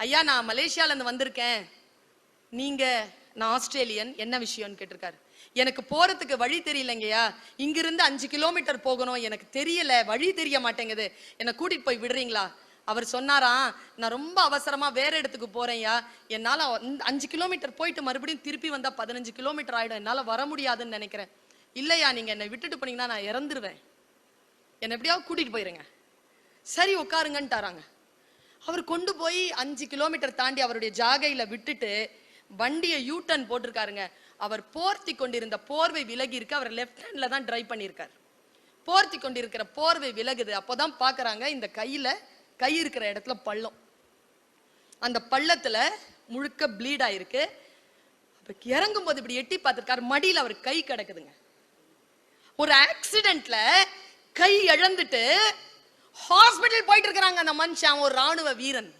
ஐயா நான் மலேசியால இருந்து வந்திருக்கேன், நீங்க நான் ஆஸ்திரேலியன், என்ன விஷயம்னு கேட்டிருக்காரு. எனக்கு போறதுக்கு வழி தெரியலங்கய்யா, இங்கிருந்து 5 கிலோமீட்டர் போகணும், எனக்கு தெரியல, வழி தெரிய மாட்டேங்குது, என்னை கூட்டிட்டு போய் விடுறீங்களா? அவர் சொன்னாராம், நான் ரொம்ப அவசரமா வேற இடத்துக்கு போறேன்யா, என்னால 5 கிலோமீட்டர் போயிட்டு மறுபடியும் திருப்பி வந்தா 15 கிலோமீட்டர் ஆயிடும், என்னால வர முடியாதுன்னு நினைக்கிறேன். இல்லையா, நீங்க என்னை விட்டுட்டு போனீங்கன்னா நான் இறந்துருவேன், என்னை எப்படியாவது கூட்டிட்டு போயிருங்க. சரி உட்காருங்கன்ட்டாராங்க. அவர் கொண்டு போய் 5 கிலோமீட்டர் தாண்டி அவருடைய ஜாகையில விட்டுட்டு வண்டியை யூட்டன் போட்டிருக்காருங்க. அவர் போர்த்தி கொண்டிருந்த போர்வை விலகி இருக்கு, அவர் லெஃப்ட் ஹேண்ட்ல தான் டிரைவ் பண்ணியிருக்காரு. போர்த்தி கொண்டிருக்கிற போர்வை விலகுது. அப்போதான் பாக்குறாங்க இந்த கையில கை இருக்கிற இடத்துல பள்ளம், அந்த பள்ளத்துல முழுக்க ப்ளீட் ஆயிருக்கு. இறங்கும் போது இப்படி எட்டி பார்த்திருக்காரு, மடியில் அவர் கை கிடக்குதுங்க. ஒரு ஆக்சிடென்ட்ல கை இழந்துட்டு ஹாஸ்பிட்டல் போயிட்டு இருக்கிறாங்க அந்த மனுஷன், ஒரு ராணுவ வீரன்.